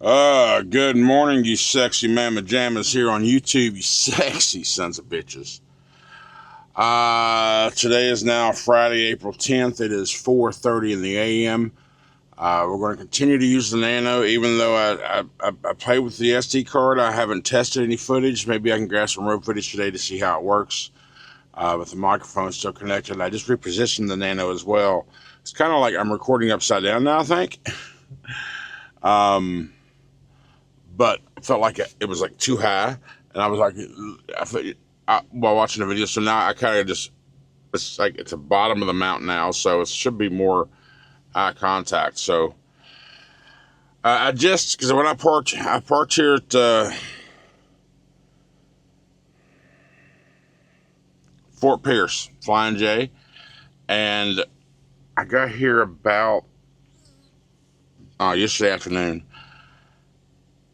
Good morning, you sexy mamma jammas here on YouTube, you sexy sons of bitches. Today is now Friday, April 10th. It is 4:30 in the a.m. We're going to continue to use the Nano, even though I played with the SD card. I haven't tested any footage. Maybe I can grab some road footage today to see how it works. With the microphone still connected. I just repositioned the Nano as well. It's kind of like I'm recording upside down now, I think. But it felt like it was like too high, and I was like, while watching the video. So now I kind of just, it's like it's the bottom of the mountain now, so it should be more eye contact. So because when I parked here at Fort Pierce, Flying J, and I got here about yesterday afternoon.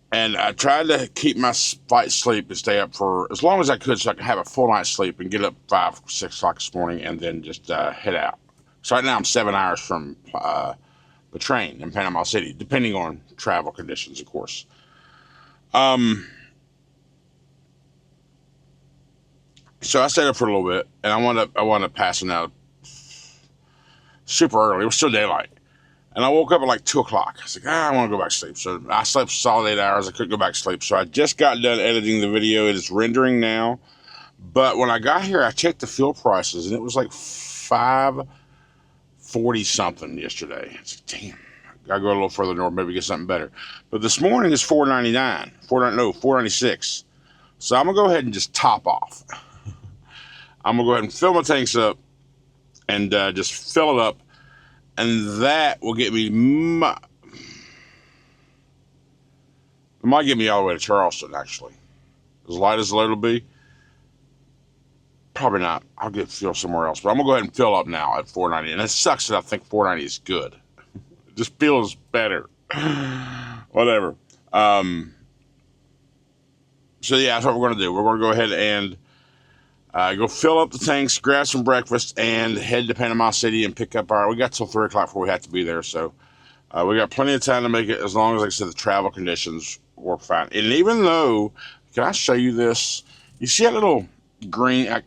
And I tried to keep my flight sleep and stay up for as long as I could so I could have a full night's sleep and get up 5, 6 o'clock this morning and then just head out. So right now I'm 7 hours from the train in Panama City, depending on travel conditions, of course. So I stayed up for a little bit, and I wound up passing out super early. It was still daylight. And I woke up at like 2 o'clock. I was like, I want to go back to sleep. So I slept solid 8 hours. I couldn't go back to sleep. So I just got done editing the video. It is rendering now. But when I got here, I checked the fuel prices, and it was like $5.40 something yesterday. I was like, damn, I gotta go a little further north, maybe get something better. But this morning is $4.99. $4.96. So I'm gonna go ahead and just top off. I'm gonna go ahead and fill my tanks up and just fill it up. And that will get me, it might get me all the way to Charleston, actually. As light as the load will be. Probably not. I'll get fuel somewhere else. But I'm going to go ahead and fill up now at $4.90. And it sucks that I think $4.90 is good. It just feels better. Whatever. So yeah, that's what we're going to do. We're going to go ahead and go fill up the tanks, grab some breakfast, and head to Panama City and pick up we got till 3 o'clock before we have to be there, so we got plenty of time to make it, as long as, like I said, the travel conditions work fine. And even though, can I show you this? You see that little green,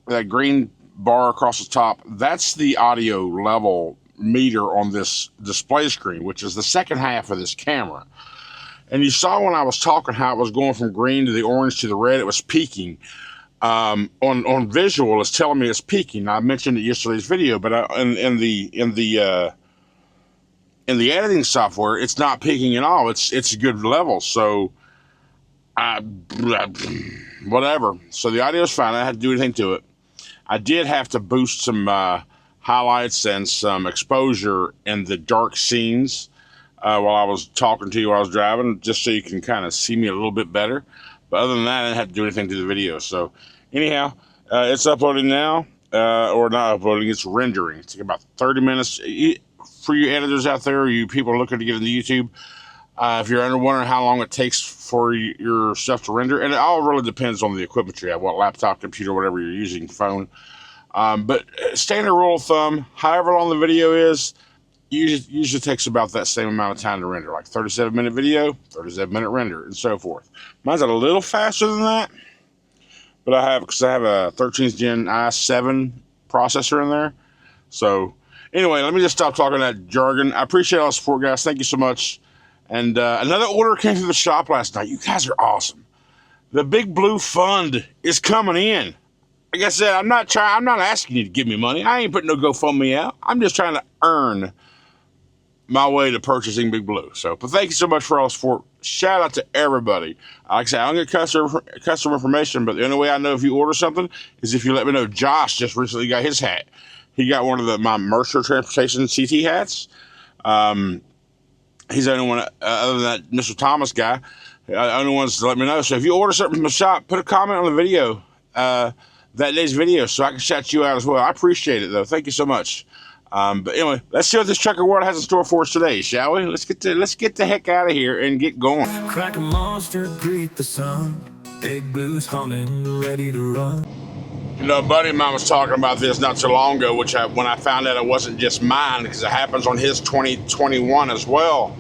that green bar across the top? That's the audio level meter on this display screen, which is the second half of this camera. And you saw when I was talking how it was going from green to the orange to the red, it was peaking. On visual, it's telling me it's peaking. I mentioned it in yesterday's video, but in the editing software, it's not peaking at all. It's a good level. So, whatever. So the audio is fine. I didn't have to do anything to it. I did have to boost some highlights and some exposure in the dark scenes while I was talking to you while I was driving, just so you can kind of see me a little bit better. But other than that, I didn't have to do anything to the video. So anyhow, it's uploading now, or not uploading, it's rendering. It's about 30 minutes. For you editors out there, you people looking to get into YouTube, if you're wondering how long it takes for your stuff to render, and it all really depends on the equipment you have, what laptop, computer, whatever you're using, phone. But standard rule of thumb, however long the video is, usually takes about that same amount of time to render, like 37-minute video, 37-minute render, and so forth. Mine's a little faster than that, but because I have a 13th Gen i7 processor in there. So anyway, let me just stop talking that jargon. I appreciate all the support, guys. Thank you so much. And another order came through the shop last night. You guys are awesome. The Big Blue Fund is coming in. Like I said, I'm not asking you to give me money. I ain't putting no GoFundMe out. I'm just trying to earn my way to purchasing Big Blue. But thank you so much for all the support. Shout out to everybody. Like I said, I don't get customer information, but the only way I know if you order something is if you let me know. Josh just recently got his hat. He got one of my Mercer Transportation CT hats. He's the only one, other than that Mr. Thomas guy, the only ones to let me know. So if you order something from the shop, put a comment on the video, that day's video, so I can shout you out as well. I appreciate it, though. Thank you so much. But anyway, let's see what this trucker world has in store for us today, shall we? Let's get the heck out of here and get going. Crack a monster, greet the sun. Big Blue's humming, ready to run. You know, a buddy of mine was talking about this not too long ago, when I found out it wasn't just mine, because it happens on his 2021 as well.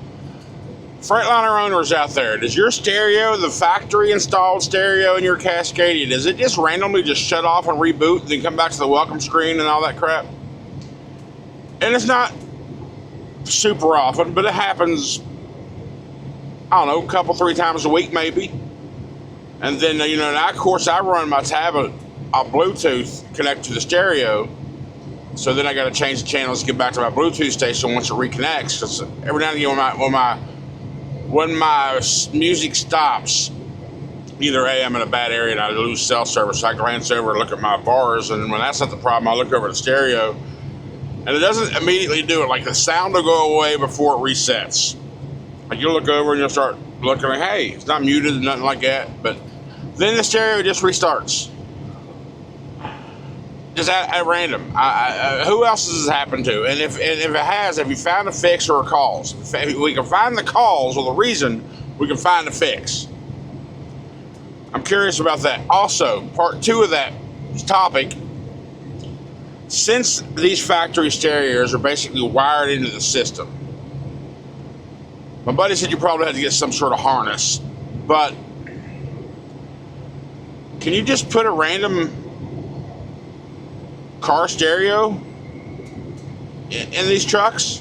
Freightliner owners out there, does your stereo, the factory installed stereo in your Cascadia, does it just randomly just shut off and reboot and then come back to the welcome screen and all that crap? And it's not super often, but it happens, I don't know, a couple, 3 times a week maybe. And then, now of course I run my tablet on Bluetooth connected to the stereo. So then I got to change the channels to get back to my Bluetooth station once it reconnects. Because every now and again when my music stops, either A, I'm in a bad area and I lose cell service, so I glance over and look at my bars, and when that's not the problem, I look over the stereo, and it doesn't immediately do it. Like the sound will go away before it resets. Like you'll look over and you'll start looking like, hey, it's not muted, nothing like that, but then the stereo just restarts. Just at random. Who else has this happened to? And if it has, have you found a fix or a cause? If we can find the cause or the reason, we can find the fix. I'm curious about that. Also, part 2 of that topic, since these factory stereos are basically wired into the system, my buddy said you probably had to get some sort of harness, but can you just put a random car stereo in these trucks?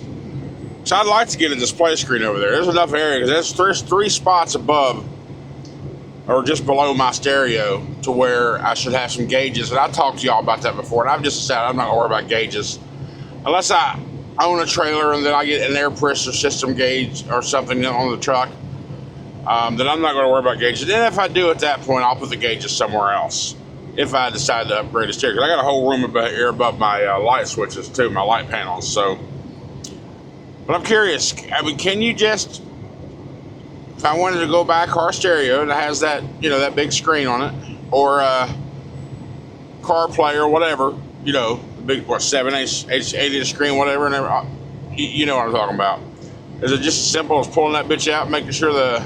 So I'd like to get a display screen over there. There's enough area because there's 3 spots above or just below my stereo to where I should have some gauges. And I talked to y'all about that before, and I've just decided I'm not gonna worry about gauges unless I own a trailer and then I get an air pressure system gauge or something on the truck. Then I'm not gonna worry about gauges. Then if I do at that point, I'll put the gauges somewhere else. If I decide to upgrade the stereo, I got a whole room here above my light switches too, my light panels. So, but I'm curious. I mean, can you just, if I wanted to go buy a car stereo and it has that, that big screen on it, or CarPlay or whatever, the big 8-inch screen, whatever, and you know what I'm talking about. Is it just as simple as pulling that bitch out, making sure the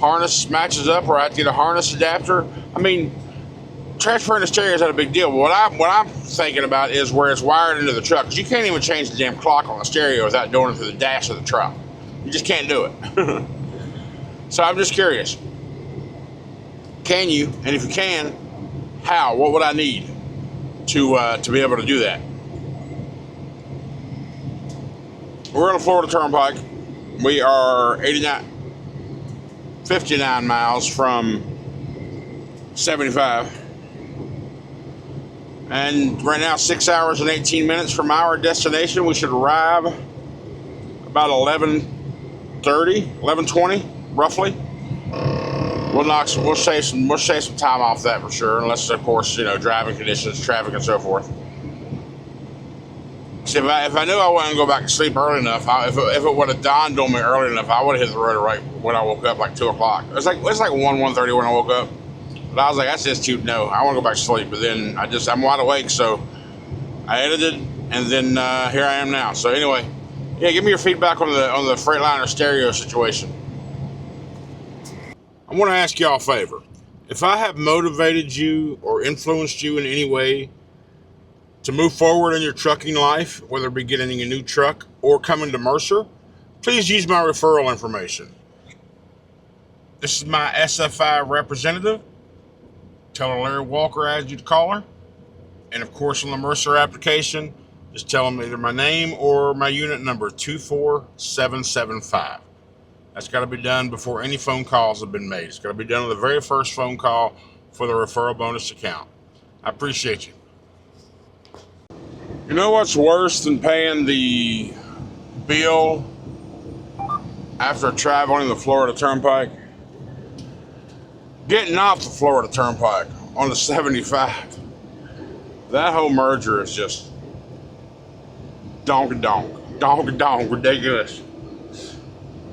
harness matches up, or I have to get a harness adapter? I mean, transferring the stereo is not a big deal. But what I'm thinking about is where it's wired into the truck. Because you can't even change the damn clock on the stereo without doing it through the dash of the truck. You just can't do it. So I'm just curious. Can you? And if you can, how? What would I need to be able to do that? We're on the Florida Turnpike. We are 59 miles from 75. And right now, 6 hours and 18 minutes from our destination. We should arrive about 11:20, roughly. We'll save some time off that for sure, unless of course driving conditions, traffic, and so forth. See, if I knew I wasn't going to go back to sleep early enough, if it would have dawned on me early enough, I would have hit the road right when I woke up, like 2 o'clock. It's like 1:30 when I woke up. But I was like, that's just too, no, I want to go back to sleep. But then I'm wide awake, so I edited, and then here I am now. So anyway, yeah, give me your feedback on the Freightliner stereo situation. I want to ask y'all a favor. If I have motivated you or influenced you in any way to move forward in your trucking life, whether it be getting a new truck or coming to Mercer, please use my referral information. This is my SFI representative. Tell her Larry Walker asked you to call her. And of course, on the Mercer application, just tell them either my name or my unit number, 24775. That's got to be done before any phone calls have been made. It's got to be done on the very first phone call for the referral bonus account. I appreciate you. You know what's worse than paying the bill after traveling the Florida Turnpike? Getting off the Florida Turnpike on the 75. That whole merger is just donk, ridiculous.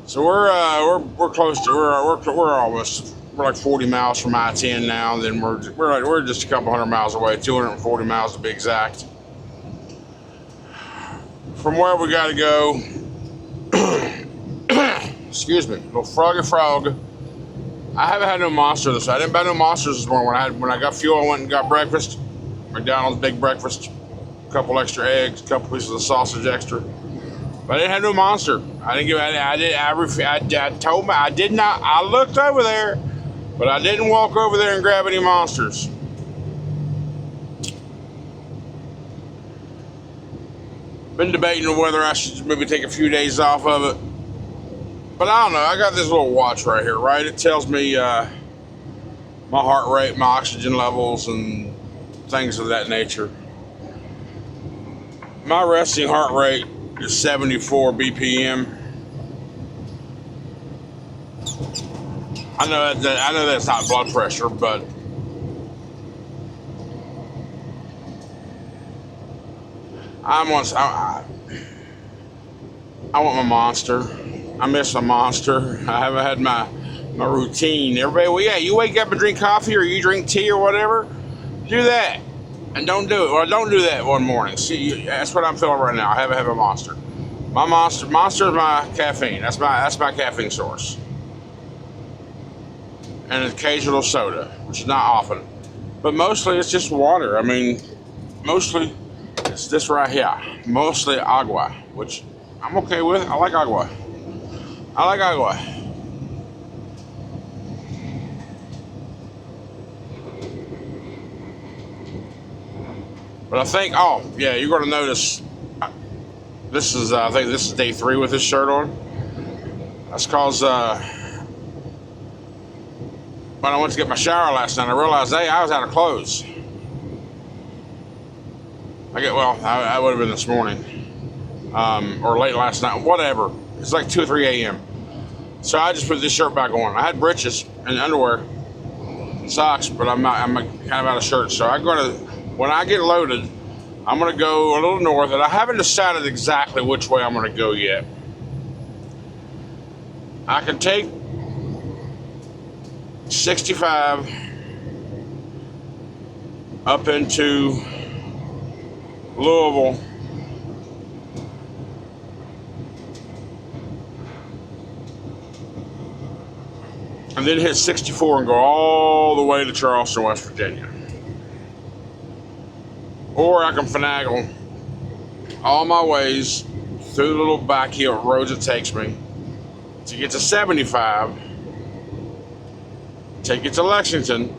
So we're close to we're like 40 miles from I-10 now. And then we're just a couple hundred miles away, 240 miles to be exact, from where we got to go. Excuse me, little froggy frog. I haven't had no monster this. I didn't buy no monsters this morning. When I got fuel, I went and got breakfast. McDonald's big breakfast, a couple extra eggs, a couple pieces of sausage extra. But I didn't have no monster. I didn't give. I told me I did not. I looked over there, but I didn't walk over there and grab any monsters. Been debating whether I should maybe take a few days off of it. But I don't know. I got this little watch right here, right? It tells me my heart rate, my oxygen levels, and things of that nature. My resting heart rate is 74 BPM. I know that's not blood pressure, but I want my monster. I miss my monster. I haven't had my routine. Everybody, well, yeah, you wake up and drink coffee or you drink tea or whatever. Do that. And don't do it. Or don't do that one morning. See, that's what I'm feeling right now. I haven't had a monster. My monster is my caffeine. That's my caffeine source. And an occasional soda, which is not often. But mostly it's just water. I mean, mostly it's this right here. Mostly agua, which I'm okay with. I like agua. I like agua. But I think, oh yeah, you're going to notice. This is, I think this is day 3 with this shirt on. That's cause when I went to get my shower last night, I realized, hey, I was out of clothes. I would have been this morning, or late last night, whatever. It's like 2 or 3 a.m. So I just put this shirt back on. I had breeches and underwear, socks, but I'm kind of out of shirts. So when I get loaded, I'm gonna go a little north, and I haven't decided exactly which way I'm gonna go yet. I can take 65 up into Louisville, and then hit 64 and go all the way to Charleston, West Virginia. Or I can finagle all my ways through the little back hill roads it takes me to get to 75, take it to Lexington,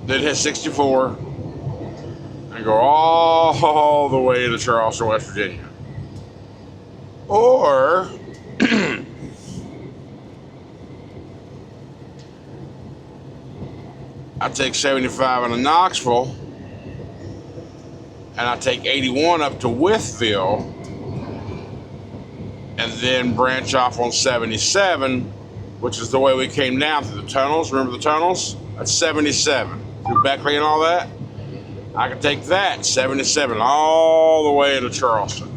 then hit 64, and go all the way to Charleston, West Virginia. Or I take 75 into Knoxville, and I take 81 up to Wytheville, and then branch off on 77, which is the way we came down through the tunnels. Remember the tunnels? That's 77. Through Beckley and all that. I can take that, 77, all the way to Charleston.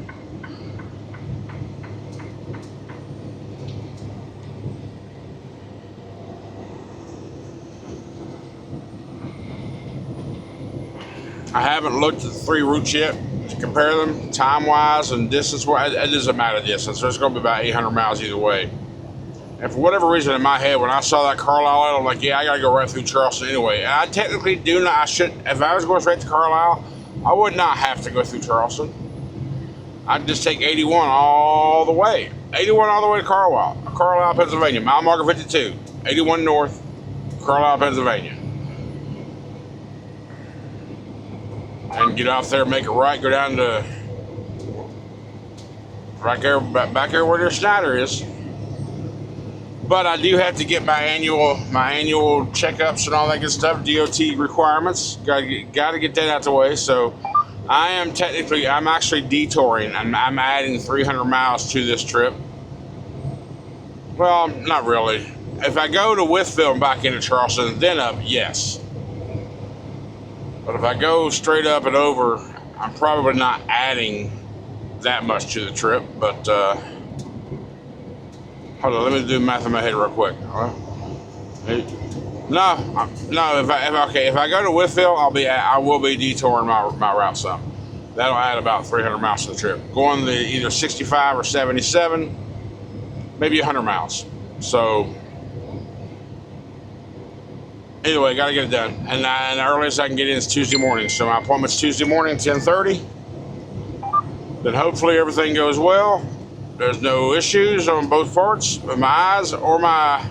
I haven't looked at the 3 routes yet to compare them time-wise and distance-wise. It doesn't matter distance. There's going to be about 800 miles either way. And for whatever reason in my head, when I saw that Carlisle, I'm like, yeah, I got to go right through Charleston anyway. And I technically do not, I should, if I was going straight to Carlisle, I would not have to go through Charleston. I'd just take 81 all the way. 81 all the way to Carlisle, Pennsylvania. Mile marker 52. 81 north, Carlisle, Pennsylvania. And get off there, make a right, go down to right there, back there where their Schneider is. But I do have to get my annual checkups and all that good stuff, DOT requirements. Got to get that out the way. So I'm actually detouring. I'm adding 300 miles to this trip. Well, not really. If I go to Wytheville and back into Charleston, then up, yes. But if I go straight up and over, I'm probably not adding that much to the trip. But hold on, let me do math in my head real quick. No. If I go to Wytheville, I will be detouring my route some. That'll add about 300 miles to the trip. Going to either 65 or 77, maybe 100 miles. So anyway, got to get it done. And the earliest I can get in is Tuesday morning. So my appointment's Tuesday morning, 10:30. then hopefully everything goes well. There's no issues on both parts of my eyes or my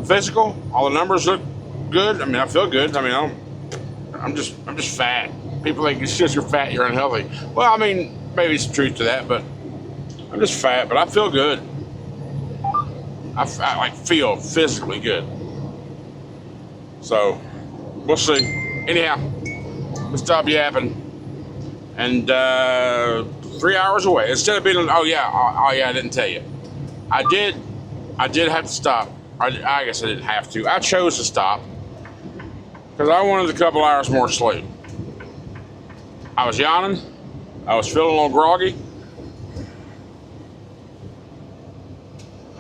physical. All the numbers look good. I mean, I feel good. I mean, I'm just fat. People think it's just you're fat, you're unhealthy. Well, I mean, maybe some truth to that, but I'm just fat, but I feel good. I like feel physically good. So we'll see. Anyhow, let's stop yapping. And 3 hours away. Instead of being, oh yeah, I didn't tell you. I did have to stop. I guess I didn't have to. I chose to stop because I wanted a couple hours more sleep. I was yawning. I was feeling a little groggy.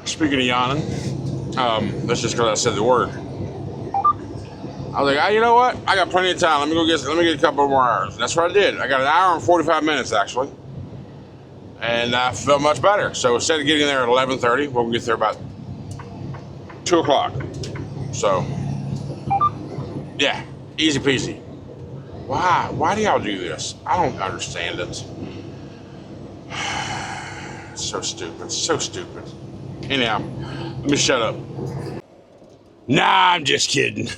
Speaking of yawning, that's just because I said the word. I was like, you know what? I got plenty of time. Let me get a couple more hours. That's what I did. I got an hour and 45 minutes actually, and I felt much better. So instead of getting there at 11:30, we'll get there about 2 o'clock. So yeah, easy peasy. Why do y'all do this? I don't understand it. It's so stupid. So stupid. Anyhow, let me shut up. Nah, I'm just kidding.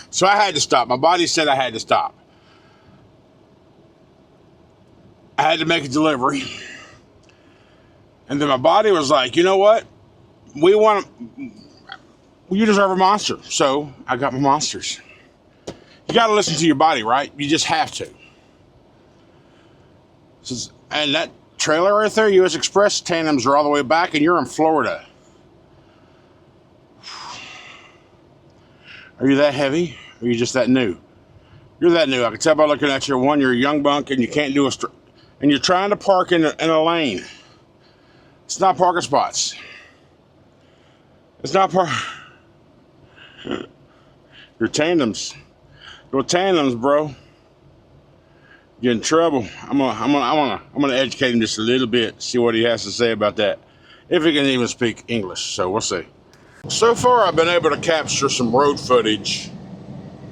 So I had to stop. My body said I had to stop. I had to make a delivery. And then my body was like, you know what? You deserve a monster. So I got my monsters. You got to listen to your body, right? You just have to. And that trailer right there, U.S. Express tandems are all the way back, and you're in Florida. Are you that heavy? Or are you just that new? You're that new. I can tell by looking at you. One, you're a young bunk, and you can't do and you're trying to park in a lane. It's not parking spots. It's not Your tandems. Your tandems, bro. Get in trouble. I'm gonna educate him just a little bit. See what he has to say about that. If he can even speak English. So we'll see. So far, I've been able to capture some road footage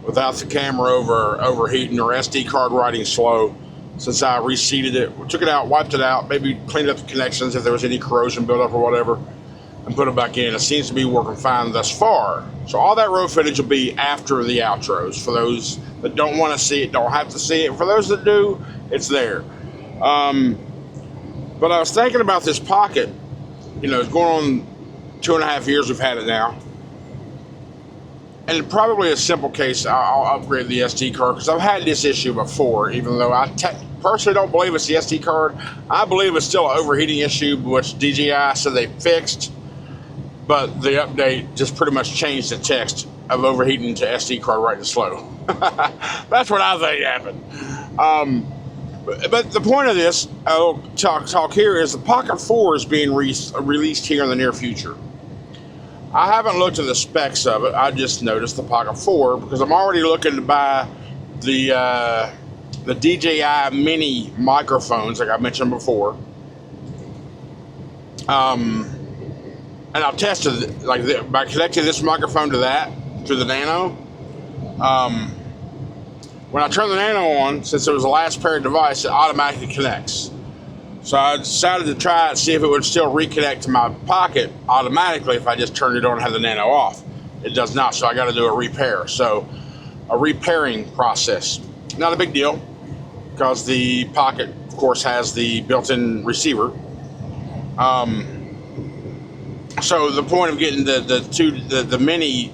without the camera overheating or SD card writing slow since I reseated it. We took it out, wiped it out, maybe cleaned up the connections if there was any corrosion buildup or whatever, and put it back in. It seems to be working fine thus far. So all that road footage will be after the outros. For those that don't want to see it, don't have to see it. For those that do, it's there. But I was thinking about this pocket. You know, it's going on 2.5 years we've had it now. And probably a simple case, I'll upgrade the SD card because I've had this issue before, even though I personally don't believe it's the SD card. I believe it's still an overheating issue, which DJI said they fixed, but the update just pretty much changed the text of overheating to SD card writing slow. That's what I think happened. But the point of this talk here is the Pocket 4 is being released here in the near future. I haven't looked at the specs of it. I just noticed the Pocket 4 because I'm already looking to buy the DJI mini microphones like I mentioned before. And I've tested by connecting this microphone to the Nano. When I turn the Nano on, since it was the last paired device, it automatically connects. So I decided to try it, see if it would still reconnect to my Pocket automatically if I just turned it on and had the Nano off. It does not, so I got to do a repair. So a repairing process. Not a big deal, because the Pocket, of course, has the built-in receiver. So the point of getting the mini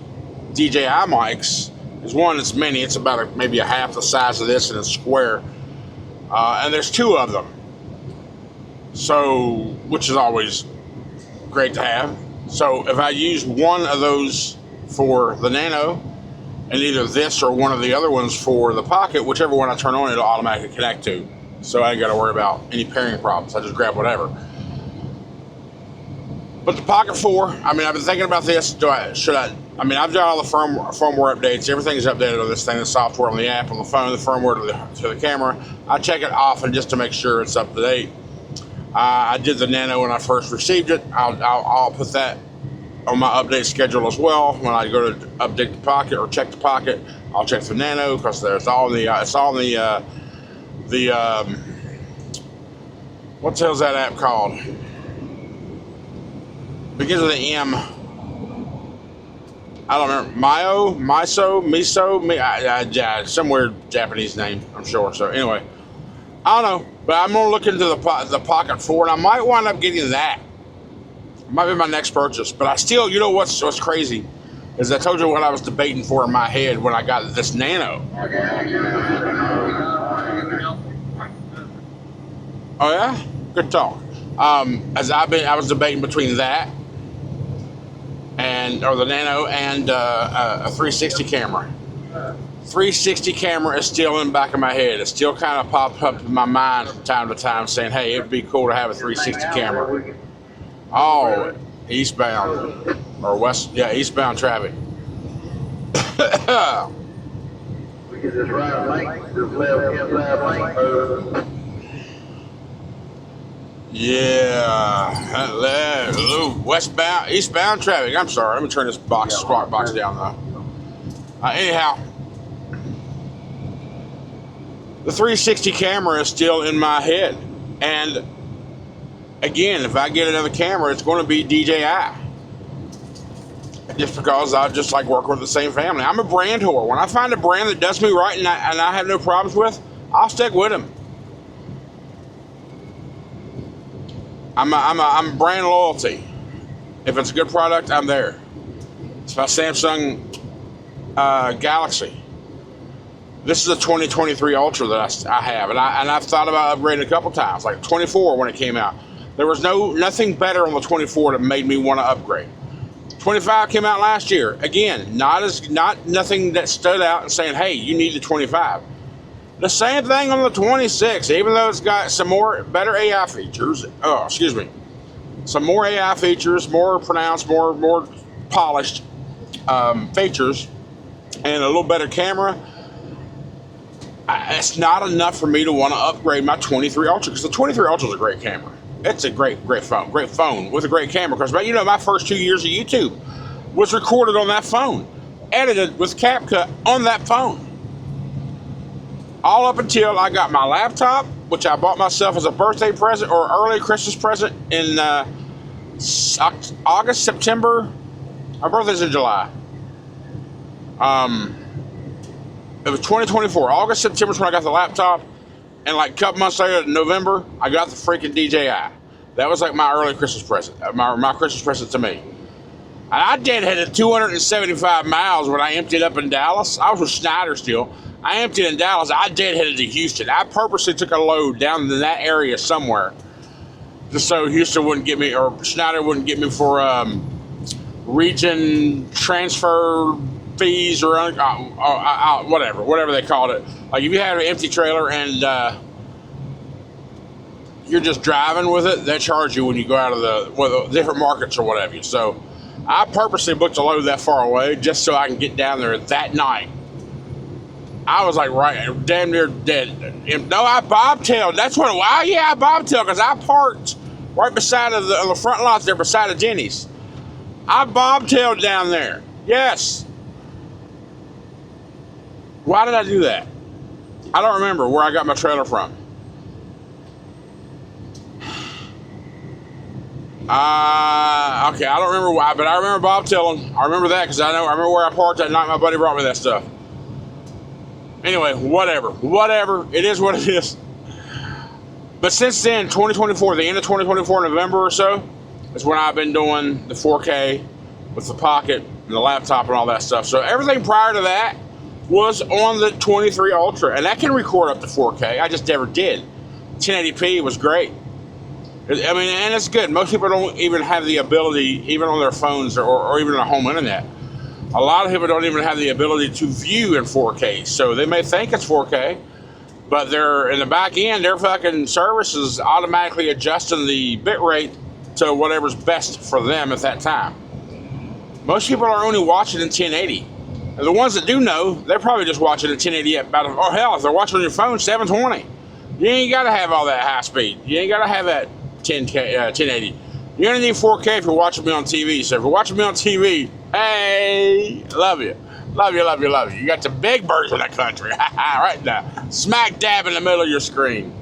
DJI mics is, one, it's mini. It's about maybe a half the size of this, and it's square. And there's 2 of them. So, which is always great to have. So if I use one of those for the Nano, and either this or one of the other ones for the Pocket, whichever one I turn on, it'll automatically connect to. So I ain't got to worry about any pairing problems. I just grab whatever. But the Pocket 4, I mean, I've been thinking about this. I mean, I've done all the firmware updates. Everything's updated on this thing, the software on the app, on the phone, the firmware to the camera. I check it often just to make sure it's up to date. I did the Nano when I first received it. I'll put that on my update schedule as well. When I go to update the Pocket or check the Pocket, I'll check the Nano because it's all in the What the hell's that app called? Begins with an M. I don't remember. Miso, some weird Japanese name, I'm sure. So anyway, I don't know, but I'm gonna look into the Pocket 4, and I might wind up getting that. It might be my next purchase, but I still, you know what's crazy is I told you what I was debating for in my head when I got this Nano. Oh yeah, good talk. I was debating between that or the Nano and a 360 camera. 360 camera is still in the back of my head. It still kind of pops up in my mind from time to time saying, hey, it'd be cool to have a 360 camera. Oh, eastbound or west, yeah, eastbound traffic. We can just right lane, just left inside lane. Yeah, eastbound traffic. I'm sorry. Let me turn this squawk box down though. Anyhow, the 360 camera is still in my head, and again, if I get another camera, it's going to be DJI. Just because I just like working with the same family. I'm a brand whore. When I find a brand that does me right and I have no problems with, I'll stick with them. I'm brand loyalty. If it's a good product, I'm there. It's my Samsung Galaxy. This is a 2023 Ultra that I have, and I've thought about upgrading a couple times. Like 24 when it came out, there was nothing better on the 24 that made me want to upgrade. 25 came out last year. Again, nothing that stood out and saying, hey, you need the 25. The same thing on the 26, even though it's got some better AI features. Some more AI features, more pronounced, more polished features, and a little better camera. It's not enough for me to want to upgrade my 23 Ultra, because the 23 Ultra is a great camera. It's a great phone with a great camera. Because my first 2 years of YouTube was recorded on that phone, edited with CapCut on that phone. All up until I got my laptop, which I bought myself as a birthday present or early Christmas present in August, September. My birthday's in July. It was 2024. August, September is when I got the laptop. And like a couple months later, in November, I got the freaking DJI. That was like my early Christmas present. My Christmas present to me. And I deadheaded 275 miles when I emptied up in Dallas. I was with Schneider still. I emptied in Dallas. I deadheaded to Houston. I purposely took a load down in that area somewhere, just so Houston wouldn't get me, or Schneider wouldn't get me for region transfer fees or whatever they called it. Like if you have an empty trailer and you're just driving with it, they charge you when you go out of the different markets or whatever. So I purposely booked a load that far away just so I can get down there that night. I was like damn near dead. No, I bobtailed. That's what. Wow, yeah, I bobtailed because I parked right beside on the front lot there beside of Denny's. I bobtailed down there. Yes. Why did I do that? I don't remember where I got my trailer from. Okay, I don't remember why, but I remember bobtailing. I remember that because I remember where I parked that night. My buddy brought me that stuff. Anyway, whatever. It is what it is. But since then, 2024, the end of 2024, November or so, is when I've been doing the 4K with the Pocket and the laptop and all that stuff. So everything prior to that was on the 23 Ultra, and that can record up to 4K. I just never did. 1080p was great. I mean, and it's good. Most people don't even have the ability, even on their phones or even on home internet. A lot of people don't even have the ability to view in 4K. So they may think it's 4K, but they're in the back end, their fucking service is automatically adjusting the bit rate to whatever's best for them at that time. Most people are only watching in 1080. And the ones that do know, they're probably just watching in 1080 at about, or hell, if they're watching on your phone, 720. You ain't got to have all that high speed. You ain't got to have that 1080. You only need 4K if you're watching me on TV. So if you're watching me on TV, hey, love you. Love you, love you, love you. You got the big birds in the country. Right now. Smack dab in the middle of your screen.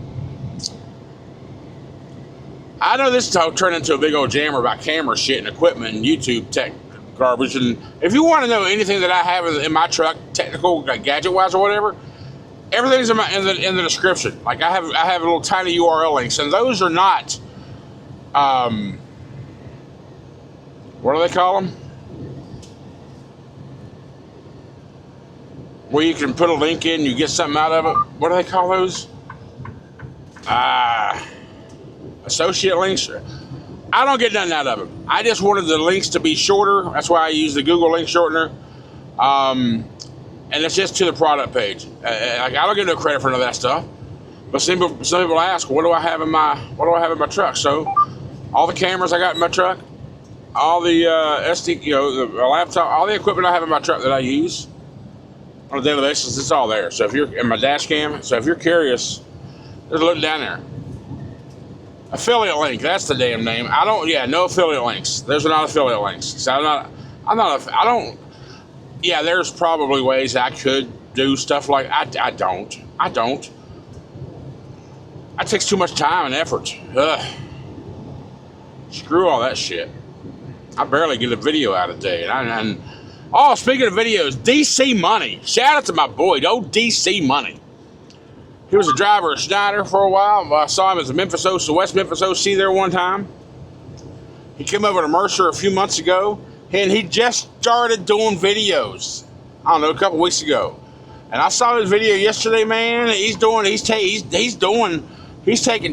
I know this turned into a big old jammer about camera shit and equipment and YouTube tech garbage. And if you want to know anything that I have in my truck, technical, like gadget wise or whatever, everything's in the description. Like I have little tiny URL links, and those are not, what do they call them? Where you can put a link in, you get something out of it. What do they call those? Associate links. I don't get nothing out of them. I just wanted the links to be shorter. That's why I use the Google link shortener. And it's just to the product page. I don't get no credit for none of that stuff. But some people ask, what do I have in my truck? So all the cameras I got in my truck, all the SD, the laptop, all the equipment I have in my truck that I use on a daily basis, it's all there. So if you're in my dash cam, so if you're curious, there's a link down there. Affiliate link, that's the damn name. No affiliate links. There's not affiliate links. So there's probably ways I could do stuff like, I don't. That takes too much time and effort. Ugh. Screw all that shit. I barely get a video out a day. Oh, speaking of videos, DC Money. Shout out to my boy, old DC Money. He was a driver at Schneider for a while. I saw him as a West Memphis OC there one time. He came over to Mercer a few months ago, and he just started doing videos. I don't know, a couple weeks ago. And I saw his video yesterday, man. He's taking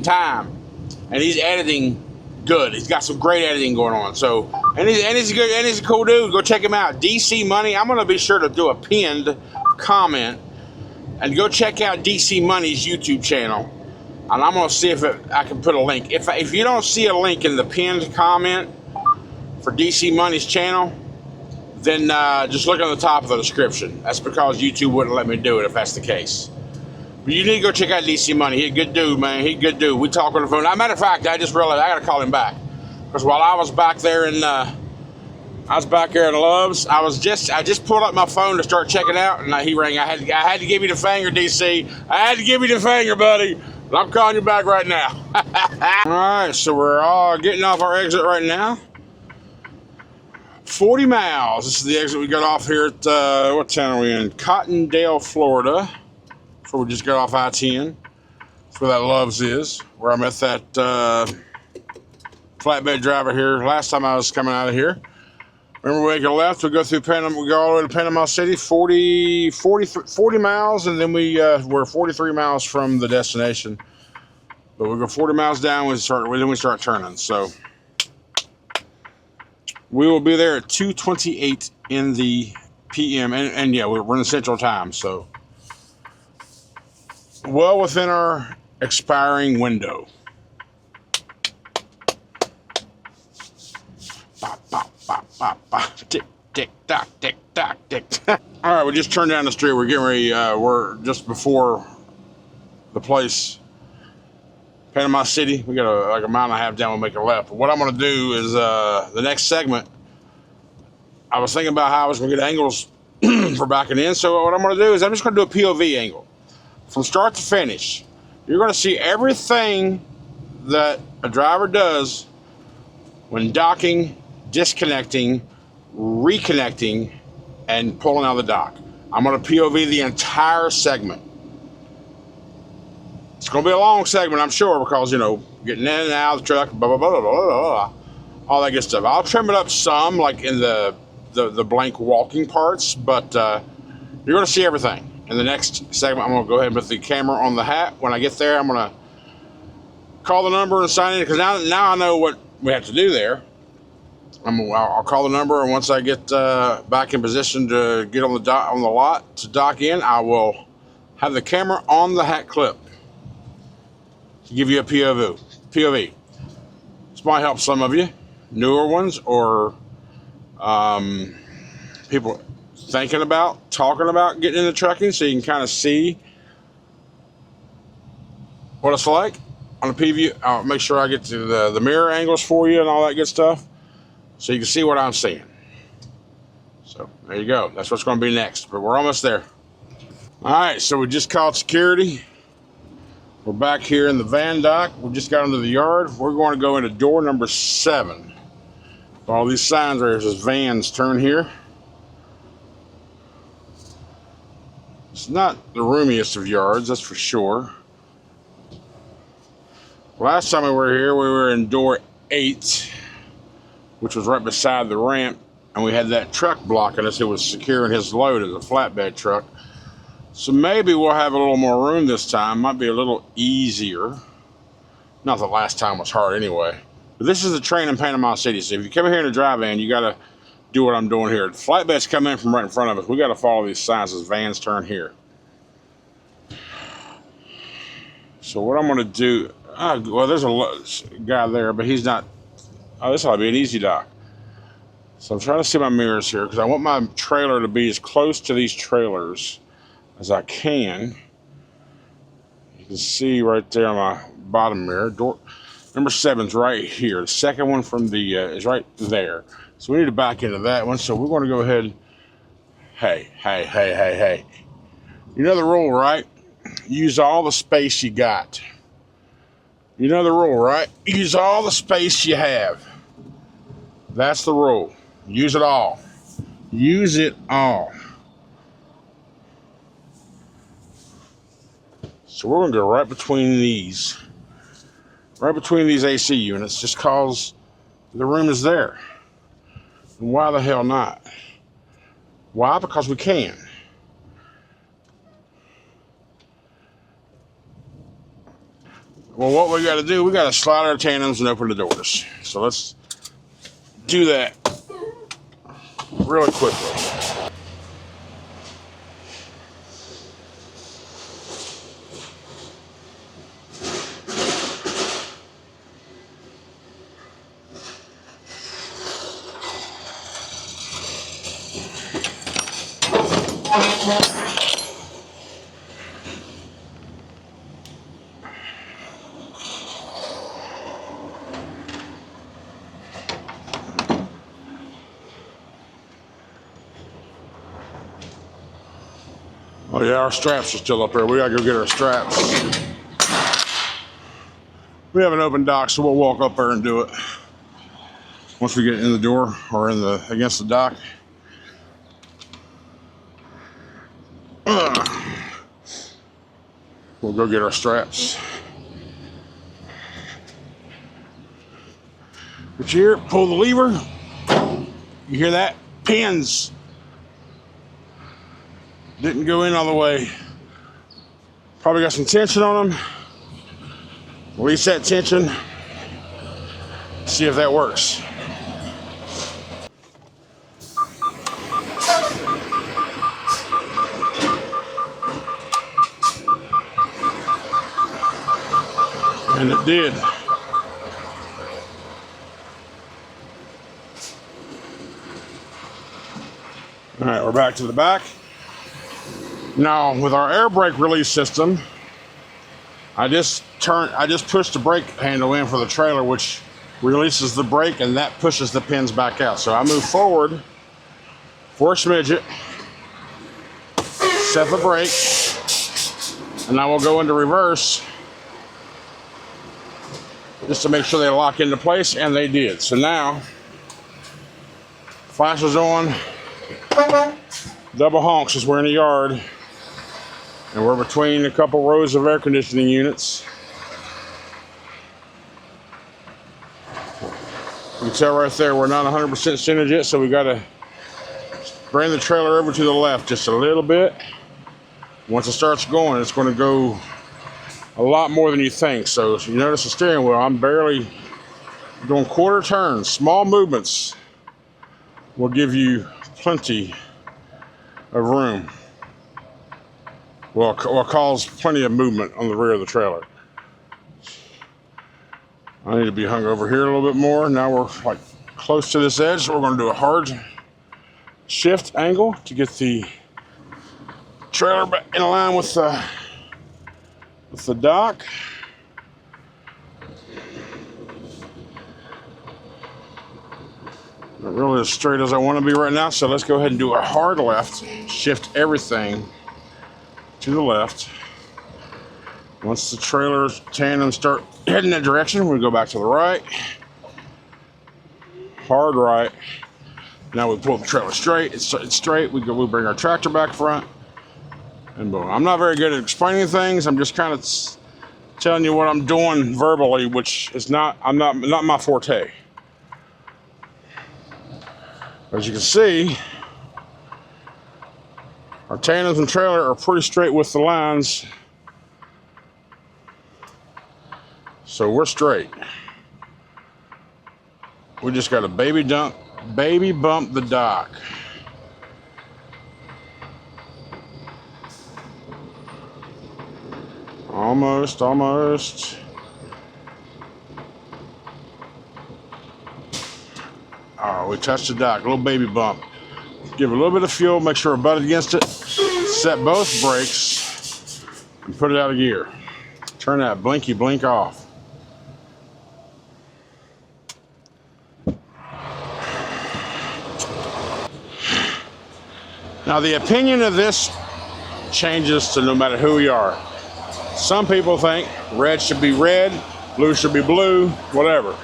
time, and he's editing good. He's got some great editing going on. So, and he's a cool dude. Go check him out. DC Money. I'm gonna be sure to do a pinned comment. And go check out DC Money's YouTube channel. And I'm going to see if I can put a link. If you don't see a link in the pinned comment for DC Money's channel, then just look on the top of the description. That's because YouTube wouldn't let me do it if that's the case. But you need to go check out DC Money. He's a good dude, man. He's a good dude. We talk on the phone. As a matter of fact, I just realized I got to call him back. Because while I was back there in Love's. I just pulled up my phone to start checking out, and he rang. I had to give you the finger, DC. I had to give you the finger, buddy. But I'm calling you back right now. All right, so we're all getting off our exit right now. 40 miles. This is the exit we got off here at, what town are we in? Cottondale, Florida. So we just got off I-10. That's where that Love's is, where I met that flatbed driver here last time I was coming out of here. Remember, we go left, we go through Panama, we go all the way to Panama City, 40 miles, and then we're 43 miles from the destination. But we go 40 miles down, then we start turning. So we will be there at 2:28 in the p.m. And yeah, we're in the Central Time, so well within our expiring window. Tick, tick, tock, tick, tock, tick. All right, we just turned down the street. We're getting ready. We're just before the place, Panama City. We got like a mile and a half down. We'll make a left. But what I'm going to do is the next segment. I was thinking about how I was going to get angles for backing in. So what I'm going to do is I'm just going to do a POV angle from start to finish. You're going to see everything that a driver does when docking, disconnecting, reconnecting, and pulling out of the dock. I'm going to POV the entire segment. It's going to be a long segment, I'm sure, because, getting in and out of the truck, blah, blah, blah, blah, blah, blah, all that good stuff. I'll trim it up some, like in the blank walking parts, but you're going to see everything. In the next segment, I'm going to go ahead and put the camera on the hat. When I get there, I'm going to call the number and sign in, because now I know what we have to do there. I'll call the number, and once I get back in position to get on the lot to dock in, I will have the camera on the hat clip to give you a POV. This might help some of you, newer ones, or people talking about getting into trucking, so you can kind of see what it's like on the PV. I'll make sure I get to the mirror angles for you and all that good stuff, so you can see what I'm seeing. So there you go. That's what's going to be next, but we're almost there. All right, so we just called security. We're back here in the van dock. We just got into the yard. We're going to go into door number 7. All these signs right here says vans turn here. It's not the roomiest of yards, that's for sure. Last time we were here, we were in door 8, which was right beside the ramp, and we had that truck blocking us. It was securing his load as a flatbed truck. So maybe we'll have a little more room this time. Might be a little easier. Not that last time was hard anyway. But this is the train in Panama City. So if you come here in a dry van, you got to do what I'm doing here. Flatbeds come in from right in front of us. We got to follow these signs as vans turn here. So what I'm going to do, well, there's a guy there, but he's not. Oh, this ought to be an easy dock. So I'm trying to see my mirrors here because I want my trailer to be as close to these trailers as I can. You can see right there on my bottom mirror. Door number 7's right here. The second one from the is right there. So we need to back into that one. So we're going to go ahead. Hey. You know the rule, right? Use all the space you got. You know the rule, right? Use all the space you have. That's the rule. Use it all. Use it all. So we're going to go right between these AC units just because the room is there. And why the hell not? Why? Because we can. Well, what we got to do, we got to slide our tandems and open the doors. So let's do that really quickly. Oh yeah, our straps are still up there. We gotta go get our straps. We have an open dock, so we'll walk up there and do it. Once we get in the door or against the dock. We'll go get our straps. But you hear, pull the lever. You hear that? Pins didn't go in all the way. Probably got some tension on them. Release that tension. See if that works. And it did. All right, we're back to the back. Now, with our air brake release system, I just pushed the brake handle in for the trailer, which releases the brake, and that pushes the pins back out. So I move forward for a smidget, set the brake, and I will go into reverse just to make sure they lock into place, and they did. So now, flash is on, double honks as we're in the yard. And we're between a couple rows of air conditioning units. You can tell right there we're not 100% centered yet, so we got to bring the trailer over to the left just a little bit. Once it starts going, it's going to go a lot more than you think. So if you notice the steering wheel, I'm barely doing quarter turns. Small movements will give you plenty of room. Will cause plenty of movement on the rear of the trailer. I need to be hung over here a little bit more. Now we're like close to this edge, so we're going to do a hard shift angle to get the trailer back in line with the dock. Not really as straight as I want to be right now, so let's go ahead and do a hard left, shift everything to the left, Once the trailer tandem start heading that direction, we go back to the right. Hard right. Now we pull the trailer straight. It's straight. We bring our tractor back front, and boom. I'm not very good at explaining things. I'm just kind of telling you what I'm doing verbally, which is not my forte. As you can see, our tandems and trailer are pretty straight with the lines, so we're straight. We just got to baby bump the dock. Almost. Oh, we touched the dock, a little baby bump. Give it a little bit of fuel, make sure we're butted against it. Set both brakes and put it out of gear. Turn that blinky blink off. Now the opinion of this changes to no matter who you are. Some people think red should be red, blue should be blue, whatever.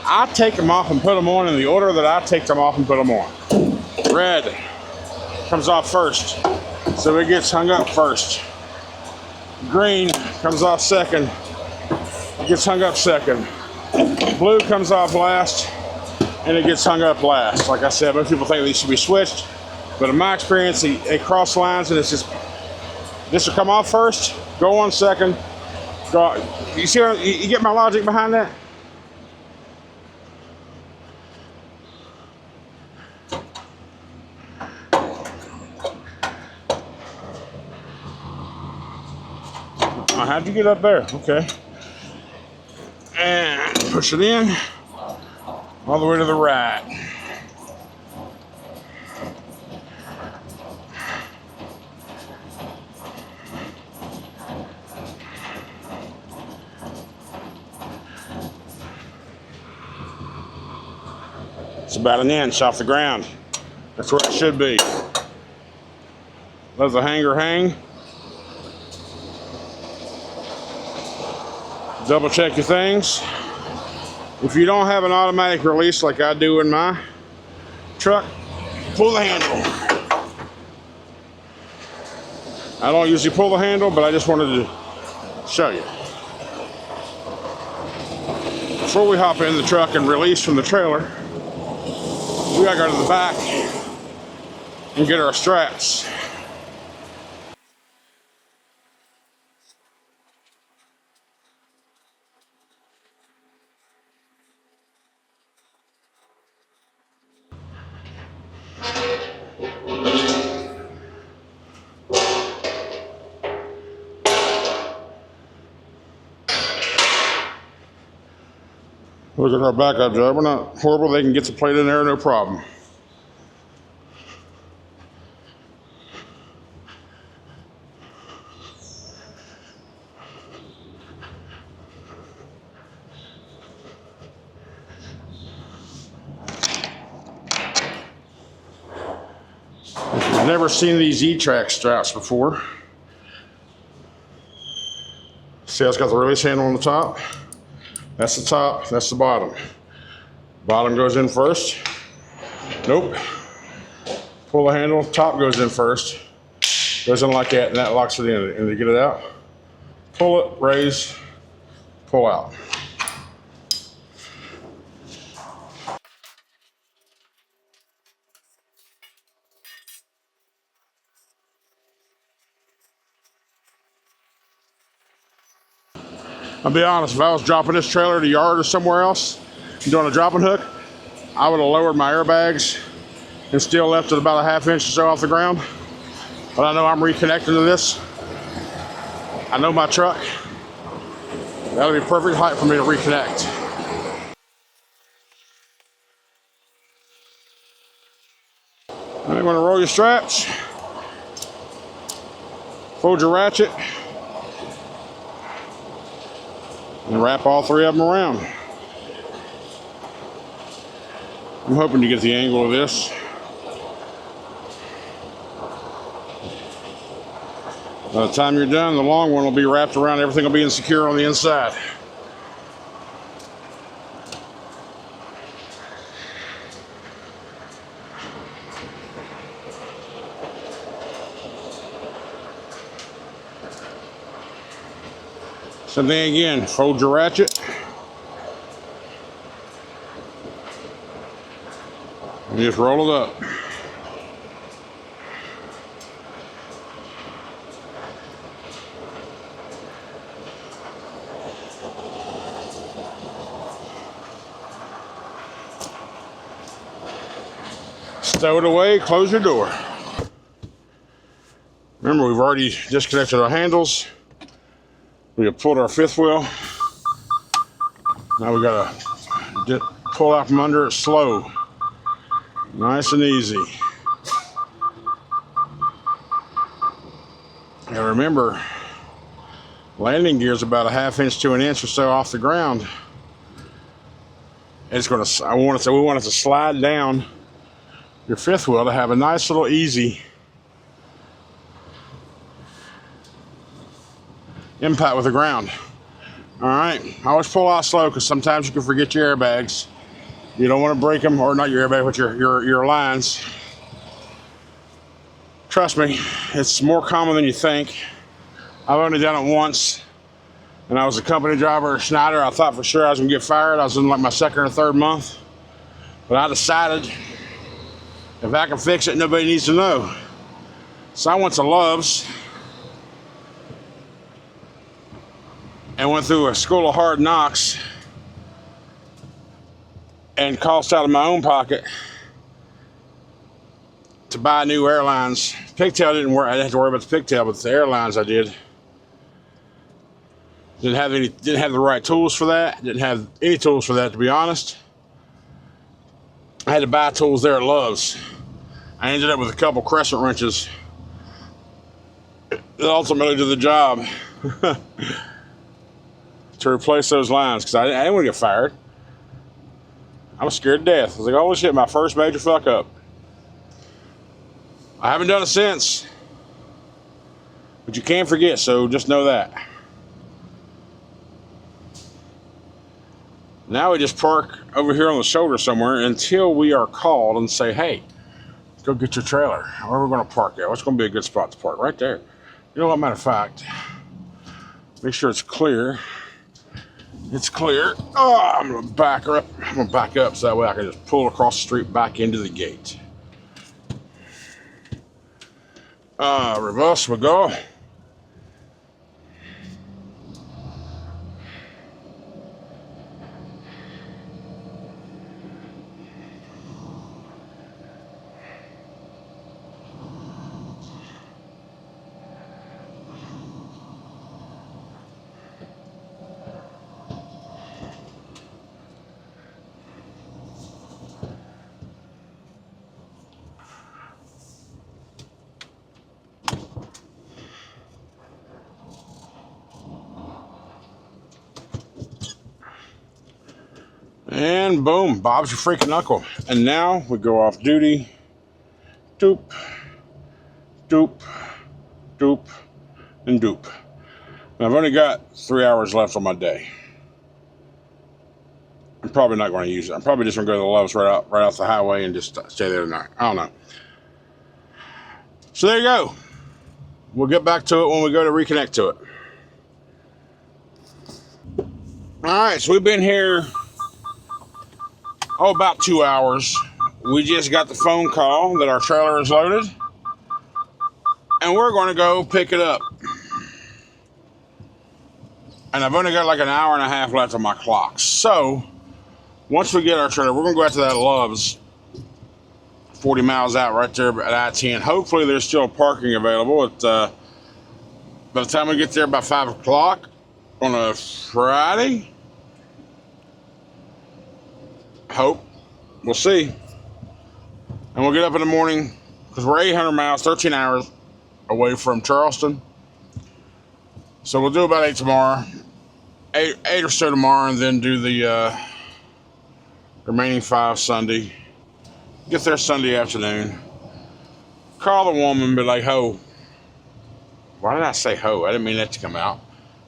I take them off and put them on in the order that I take them off and put them on. Red comes off first, so it gets hung up first. Green comes off second, it gets hung up second. Blue comes off last, and it gets hung up last. Like I said, most people think these should be switched, but in my experience, they cross lines, and it's just, this will come off first, go on second. Go, you see, you get my logic behind that? How'd you get up there? Okay. And push it in all the way to the right. It's about an inch off the ground. That's where it should be. Let the hanger hang. Double check your things. If you don't have an automatic release like I do in my truck, pull the handle. I don't usually pull the handle, but I just wanted to show you. Before we hop in the truck and release from the trailer, we gotta go to the back and get our straps. Look at our backup job. We're not horrible. They can get the plate in there, no problem. If you've never seen these E-Track straps before, see how it's got the release handle on the top? That's the top, that's the bottom. Bottom goes in first. Nope. Pull the handle, top goes in first. Goes in like that, and that locks it in. And to get it out, pull it, raise, pull out. I'll be honest, if I was dropping this trailer at a yard or somewhere else, doing a dropping hook, I would have lowered my airbags and still left it about a ½ inch or so off the ground. But I know I'm reconnecting to this. I know my truck. That'll be perfect height for me to reconnect. All right, want to roll your straps, fold your ratchet, and wrap all 3 of them around. I'm hoping to get the angle of this. By the time you're done, the long one will be wrapped around. Everything will be insecure on the inside. Same thing again, fold your ratchet. And just roll it up. Stow it away, close your door. Remember, we've already disconnected our handles. We have pulled our fifth wheel. Now we gotta pull out from under it slow. Nice and easy. Now remember, landing gear is about a ½ inch to an inch or so off the ground. It's gonna, we want it to slide down your fifth wheel to have a nice little easy impact with the ground. All right, always pull out slow because sometimes you can forget your airbags. You don't want to break them, or not your airbag, but your lines. Trust me, it's more common than you think. I've only done it once, and I was a company driver at Schneider. I thought for sure I was gonna get fired. I was in like my second or third month, but I decided if I can fix it, nobody needs to know. So I went to Love's and went through a school of hard knocks and cost out of my own pocket to buy new airlines. Pigtail didn't work. I didn't have to worry about the pigtail, but the airlines I did. Didn't have the right tools for that. Didn't have any tools for that, to be honest. I had to buy tools there at Love's. I ended up with a couple crescent wrenches that ultimately did the job to replace those lines, because I didn't want to get fired. I was scared to death. I was like, holy shit, my first major fuck up. I haven't done it since, but you can't forget, so just know that. Now we just park over here on the shoulder somewhere until we are called and say, hey, go get your trailer. Where are we going to park at? What's going to be a good spot to park? Right there. You know what, matter of fact, make sure it's clear. It's clear. Oh, I'm going to back up. I'm going to back up so that way I can just pull across the street back into the gate. Reverse we go. And boom, Bob's your freaking uncle. And now we go off duty. Doop, doop, doop, and doop. And I've only got 3 hours left on my day. I'm probably not going to use it. I'm probably just going to go to the Love's right off the highway and just stay there tonight. I don't know. So there you go. We'll get back to it when we go to reconnect to it. All right, so we've been here about 2 hours. We just got the phone call that our trailer is loaded, and we're going to go pick it up. And I've only got like an hour and a half left on my clock. So once we get our trailer, we're going to go out to that Love's 40 miles out right there at I-10. Hopefully there's still parking available by the time we get there about 5 o'clock on a Friday. Hope. We'll see. And we'll get up in the morning because we're 800 miles, 13 hours away from Charleston. So we'll do about 8 tomorrow, 8 or so tomorrow, and then do the remaining 5 Sunday. Get there Sunday afternoon. Call the woman and be like, ho, Why did I say ho? I didn't mean that to come out.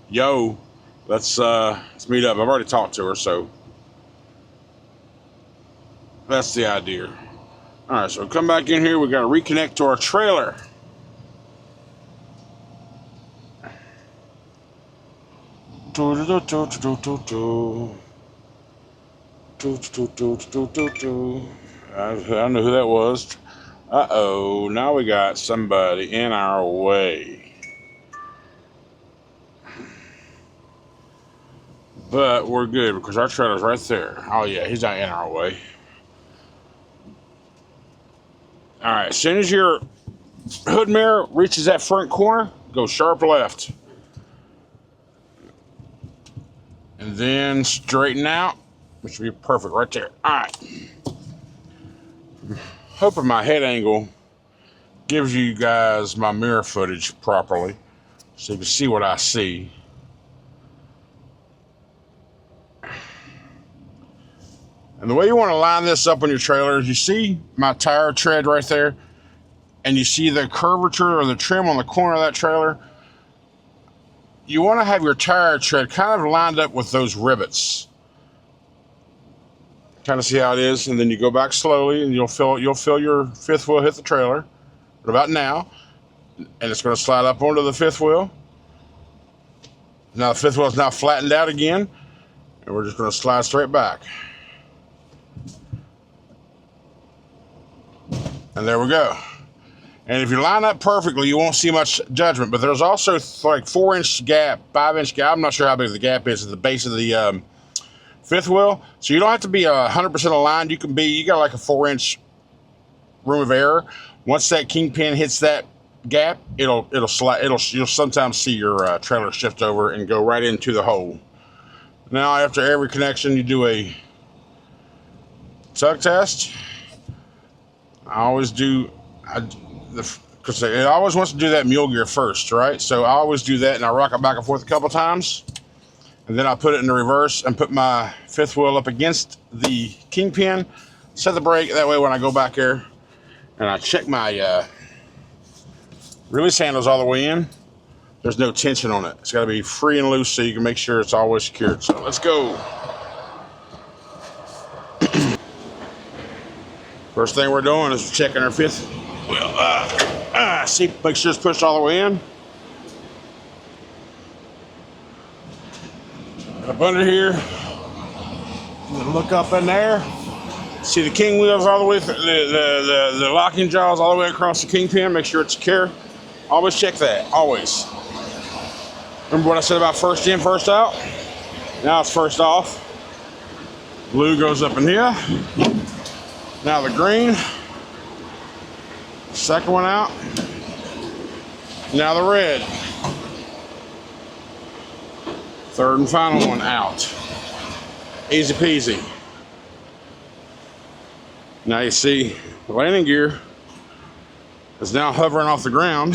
Yo, let's meet up. I've already talked to her, so that's the idea. All right, so come back in here. We got to reconnect to our trailer. I know who that was. Uh-oh, now we got somebody in our way. But we're good because our trailer's right there. Oh yeah, he's not in our way. All right, as soon as your hood mirror reaches that front corner, go sharp left. And then straighten out, which will be perfect right there. All right. Hoping my head angle gives you guys my mirror footage properly so you can see what I see. And the way you want to line this up on your trailer is you see my tire tread right there, and you see the curvature or the trim on the corner of that trailer. You want to have your tire tread kind of lined up with those rivets. Kind of see how it is, and then you go back slowly, and you'll feel your fifth wheel hit the trailer. What about now? And it's going to slide up onto the fifth wheel. Now the fifth wheel is now flattened out again, and we're just going to slide straight back. And there we go. And if you line up perfectly, you won't see much judgment. But there's also like 4-inch gap, 5-inch gap. I'm not sure how big the gap is at the base of the fifth wheel. So you don't have to be 100% aligned. You got like a 4-inch room of error. Once that kingpin hits that gap, you'll sometimes see your trailer shift over and go right into the hole. Now after every connection, you do a tug test. I always do, because it always wants to do that mule gear first, right? So I always do that, and I rock it back and forth a couple times, and then I put it in the reverse and put my fifth wheel up against the kingpin, set the brake. That way when I go back there and I check my release handles all the way in, there's no tension on it. It's got to be free and loose so you can make sure it's always secured. So let's go. First thing we're doing is checking our fifth wheel. See, make sure it's pushed all the way in. Up under here, look up in there. See the king wheels all the way through, the locking jaws all the way across the kingpin. Make sure it's secure. Always check that, always. Remember what I said about first in, first out? Now it's first off. Blue goes up in here. Now the green, second one out. Now the red, third and final one out. Easy peasy. Now you see the landing gear is now hovering off the ground.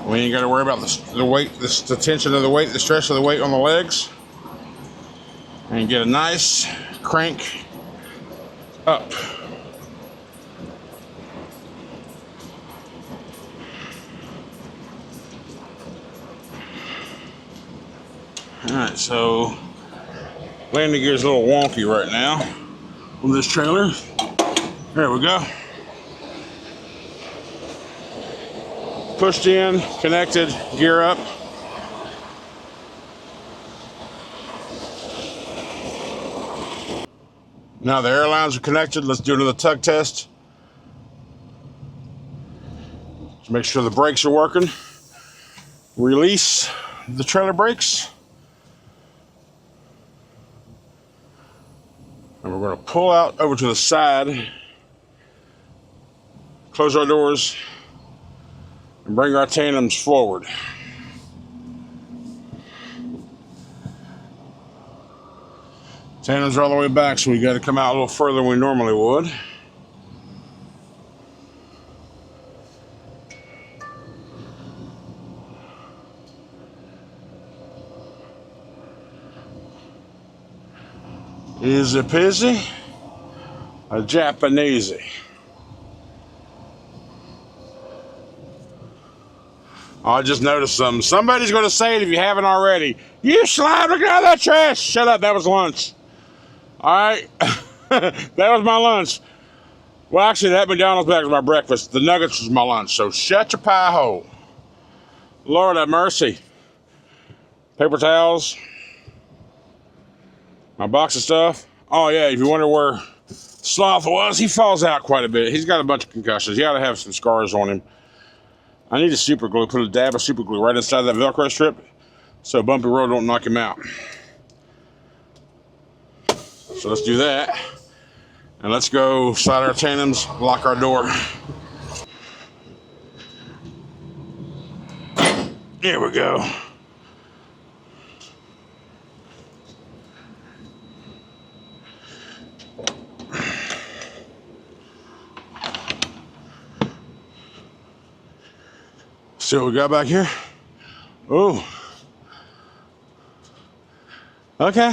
We ain't got to worry about the weight, the tension of the weight, the stress of the weight on the legs. And get a nice crank up. All right, so landing gear is a little wonky right now on this trailer. There we go. Pushed in, connected, gear up. Now the air lines are connected. Let's do another tug test. Just make sure the brakes are working. Release the trailer brakes. And we're going to pull out over to the side, close our doors, and bring our tandems forward. Tandems are all the way back, so we got to come out a little further than we normally would. Easy peasy, a Japanesey. Oh, I just noticed something. Somebody's going to say it if you haven't already. You slime, look at all that trash. Shut up, that was lunch. All right? That was my lunch. Well, actually, that McDonald's bag was my breakfast. The nuggets was my lunch, so shut your pie hole. Lord have mercy. Paper towels. My box of stuff. Oh, yeah, if you wonder where Sloth was, he falls out quite a bit. He's got a bunch of concussions. He ought to have some scars on him. I need a super glue. Put a dab of super glue right inside that Velcro strip so Bumpy Road don't knock him out. So let's do that. And let's go slide our tandems, lock our door. Here we go. See what we got back here? Oh. Okay.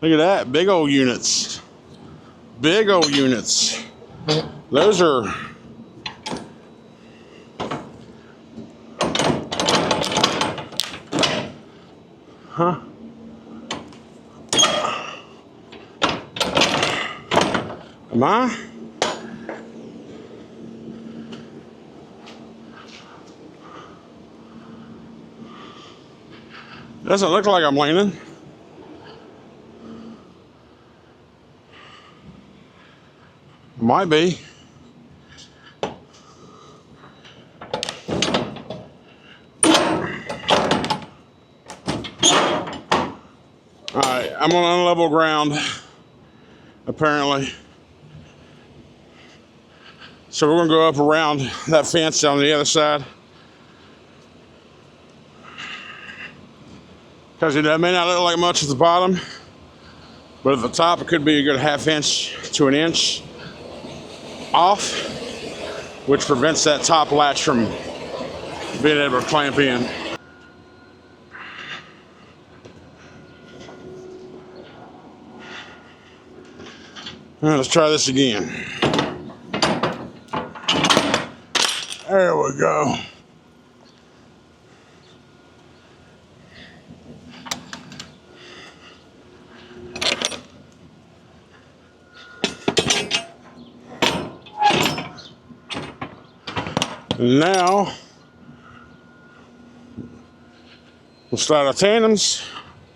Look at that. Big old units. Big old units. Those are... Huh? Am I? Doesn't look like I'm leaning. Might be. Alright, I'm on unlevel ground, apparently. So we're going to go up around that fence on the other side. Because it may not look like much at the bottom, but at the top it could be a good ½ inch to an inch off, which prevents that top latch from being able to clamp in. All right, let's try this again. There we go. Now, we'll slide our tandems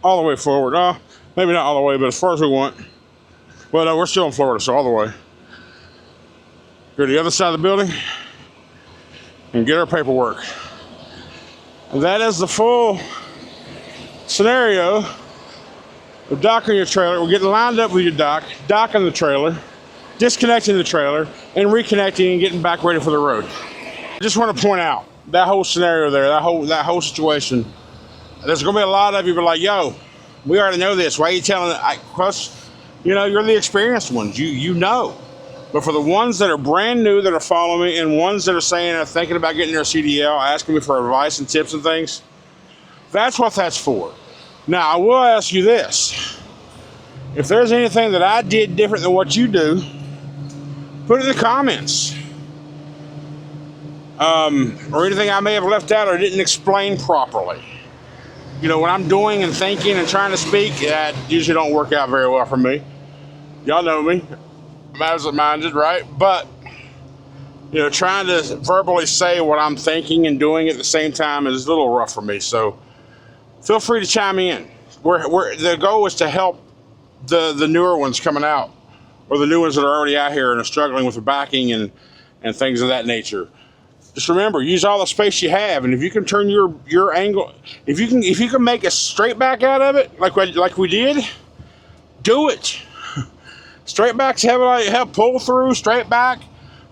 all the way forward. Maybe not all the way, but as far as we want. Well, no, we're still in Florida, so all the way. Go to the other side of the building and get our paperwork. And that is the full scenario of docking your trailer. We're getting lined up with your dock, docking the trailer, disconnecting the trailer, and reconnecting and getting back ready for the road. I just want to point out that whole scenario there, that whole situation. There's going to be a lot of you like, yo, we already know this. Why are you telling it? Because, you know, you're the experienced ones. You know. But for the ones that are brand new that are following me and ones that are saying are thinking about getting their CDL, asking me for advice and tips and things, that's what that's for. Now, I will ask you this. If there's anything that I did different than what you do, put it in the comments. Or anything I may have left out or didn't explain properly. You know, when I'm doing and thinking and trying to speak, that usually don't work out very well for me. Y'all know me. I'm absent-minded, right? But, you know, trying to verbally say what I'm thinking and doing at the same time is a little rough for me. So feel free to chime in. The goal is to help the newer ones coming out, or the new ones that are already out here and are struggling with their backing and things of that nature. Just remember, use all the space you have, and if you can turn your angle, if you can make a straight back out of it, like we did, do it. Straight backs have pull through, straight back,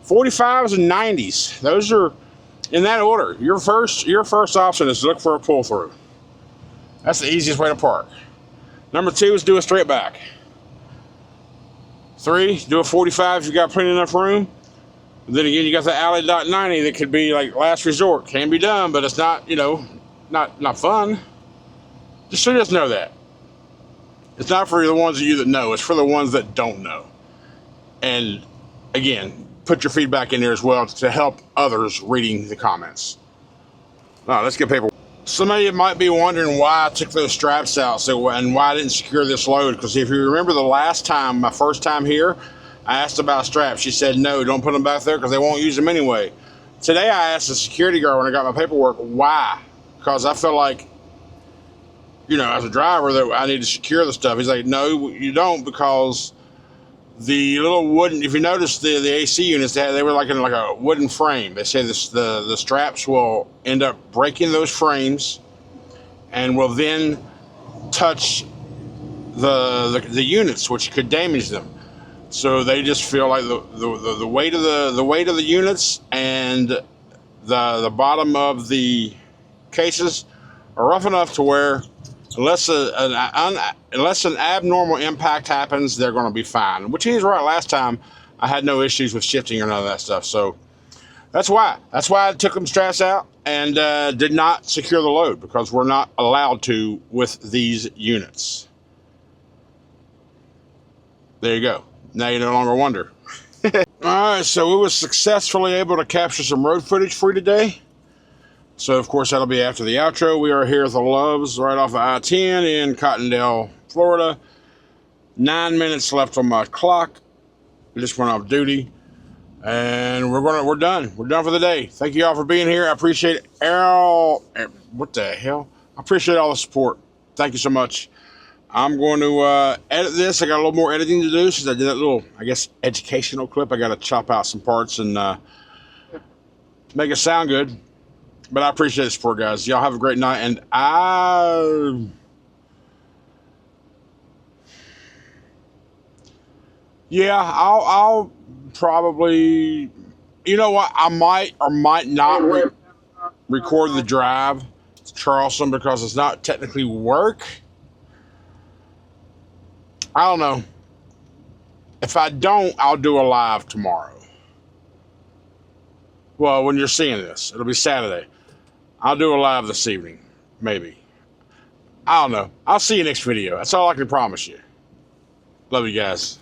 45s and 90s. Those are in that order. Your first option is to look for a pull through. That's the easiest way to park. Number 2 is do a straight back. 3, do a 45 if you got plenty enough room. Then again, you got the alley dot 90 that could be like last resort. Can be done, but it's not, you know, not fun. Just so you just know that. It's not for the ones of you that know. It's for the ones that don't know. And again, put your feedback in there as well to help others reading the comments. All right, let's get paperwork. Some of you might be wondering why I took those straps out and why I didn't secure this load. Because if you remember the last time, my first time here, I asked about straps. She said, no, don't put them back there because they won't use them anyway. Today I asked the security guard when I got my paperwork, why? Because I feel like, you know, as a driver, that I need to secure the stuff. He's like, no, you don't, because the little wooden, if you notice the AC units, they were like in like a wooden frame. They say the straps will end up breaking those frames and will then touch the units, which could damage them. So they just feel like the weight of the units and the bottom of the cases are rough enough to where unless an abnormal impact happens, they're going to be fine. Which he's right. Last time I had no issues with shifting or none of that stuff. So that's why I took them straps out and did not secure the load, because we're not allowed to with these units. There you go. Now you no longer wonder. All right, so we were successfully able to capture some road footage for you today. So, of course, that'll be after the outro. We are here at the Loves right off of I-10 in Cottondale, Florida. 9 minutes left on my clock. We just went off duty. And we're done. We're done for the day. Thank you all for being here. I appreciate what the hell? I appreciate all the support. Thank you so much. I'm going to edit this. I got a little more editing to do since I did that little, I guess, educational clip. I got to chop out some parts and make it sound good. But I appreciate the support, guys. Y'all have a great night. And I'll probably, you know what? I might or might not record the drive to Charleston because it's not technically work. I don't know. If I don't, I'll do a live tomorrow. Well, when you're seeing this, it'll be Saturday. I'll do a live this evening, maybe. I don't know. I'll see you next video. That's all I can promise you. Love you guys.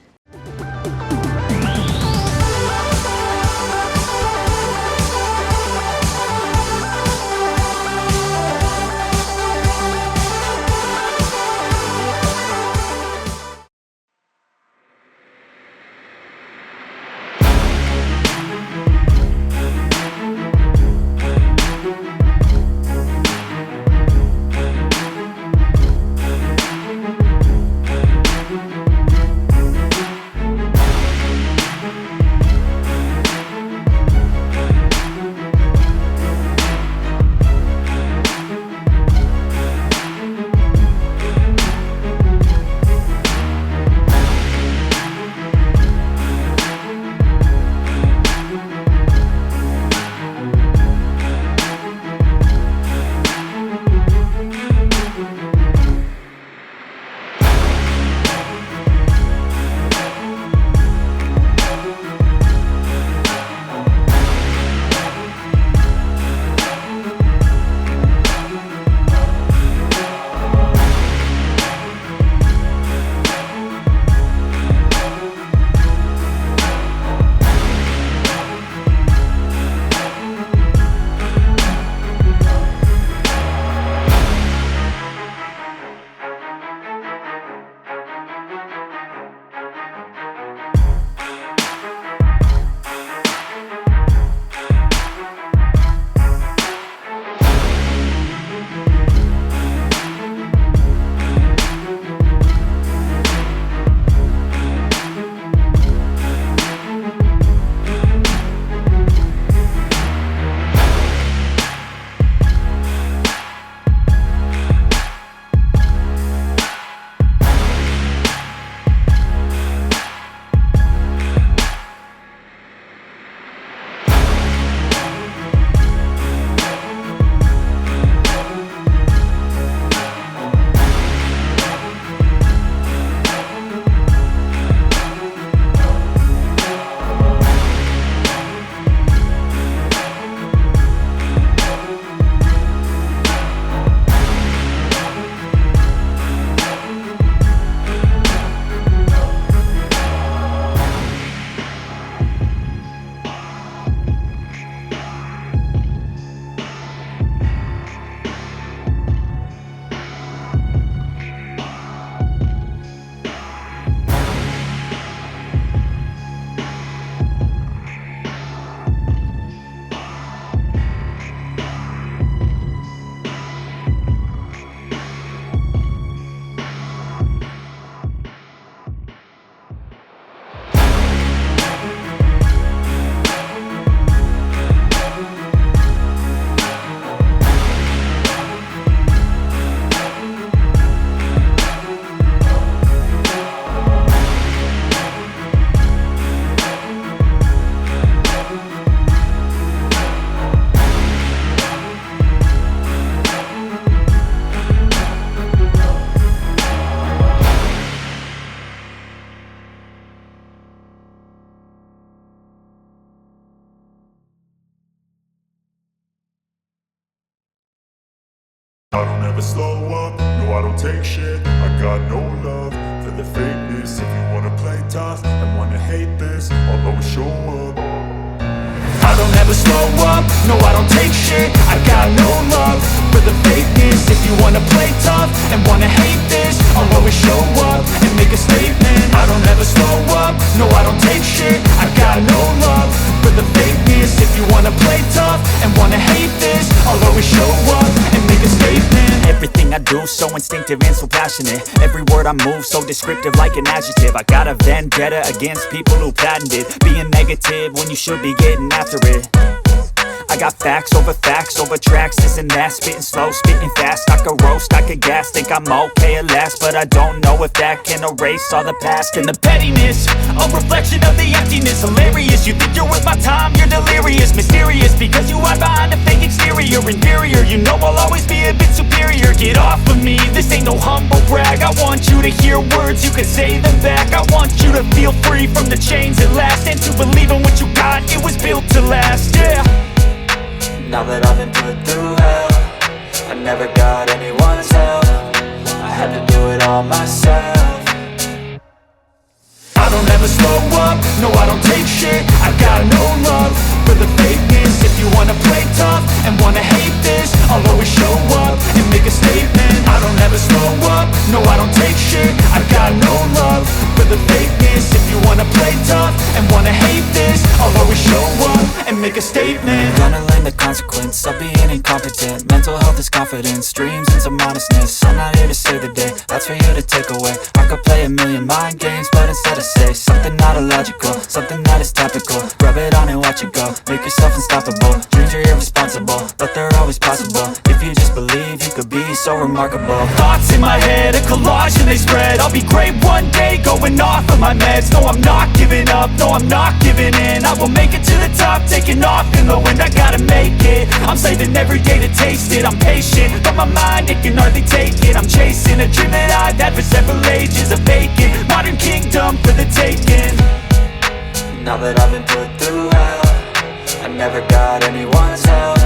never slow up, no I don't take shit. I got no love for the fakeness. If you wanna play tough and wanna hate this, I'll always show up. I don't ever slow up, no I don't take shit. I got no love for the fakeness. If you wanna play tough and wanna hate this, I'll always show up and make a statement. I don't ever slow up, no I don't take shit. I got no love for the fakeness. If you wanna play tough and wanna hate this, I'll always show up and make a statement. Everything I do so instinctive and so passionate. Every word I move so descriptive like an adjective. I got a vendetta against people who patented being negative when you should be getting after it. I got facts over tracks, this and that. Spitting slow, spitting fast. I could roast, I could gas. Think I'm okay at last, but I don't know if that can erase all the past. And the pettiness, a reflection of the emptiness. Hilarious, you think you're worth my time, you're delirious. Mysterious, because you hide behind a fake exterior. Inferior, you know I'll always be a bit superior. Get off of me, this ain't no humble brag. I want you to hear words, you can say them back. I want you to feel free from the chains at last, and to believe in what you got, it was built to last, yeah. Now that I've been put through hell, I never got anyone's help. I had to do it all myself. I don't ever slow up, no I don't take shit. I got no love for the fakeness. If you wanna play tough and wanna hate this, I'll always show up and make a statement. I don't ever slow up, no I don't take shit. I got no love for the fakeness. If you wanna play tough and wanna hate this, I'll always show up and make a statement. Gonna learn the consequence of being incompetent. Mental health is confidence, dreams and some modestness. I'm not here to save the day, that's for you to take away. I could play a million mind games, but instead I say something not illogical, something that is topical. Rub it on and watch it go, make yourself unstoppable. Dreams are irresponsible, but they're always possible. If you just believe, you could be so remarkable. Thoughts in my head, a collage and they spread. I'll be great one day, going off of my meds. No I'm not giving up, no I'm not giving in. I will make it to the top, taking off in the wind. I gotta make it, I'm saving every day to taste it. I'm patient, but my mind, it can hardly take it. I'm chasing a dream that I've had for several ages. A vacant, modern kingdom for the taking. Now that I've been put through hell, I never got anyone's help.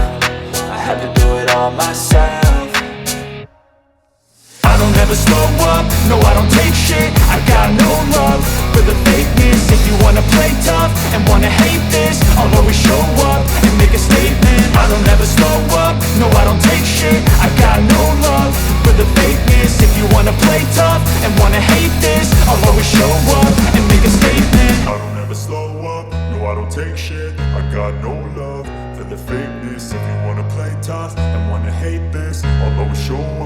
I had to do it all myself. I don't ever slow up, no I don't take shit. I got no love for the fakeness. If you wanna play tough and wanna hate this, I'll always show up and make a statement. I don't ever slow up, no I don't take shit. I got no love for the fakeness. If you wanna play tough and wanna hate this, I'll always show up and make a statement. I don't ever slow up, no I don't take shit. I got no love for the fakeness. If you wanna play tough and wanna hate this, I'll always show up.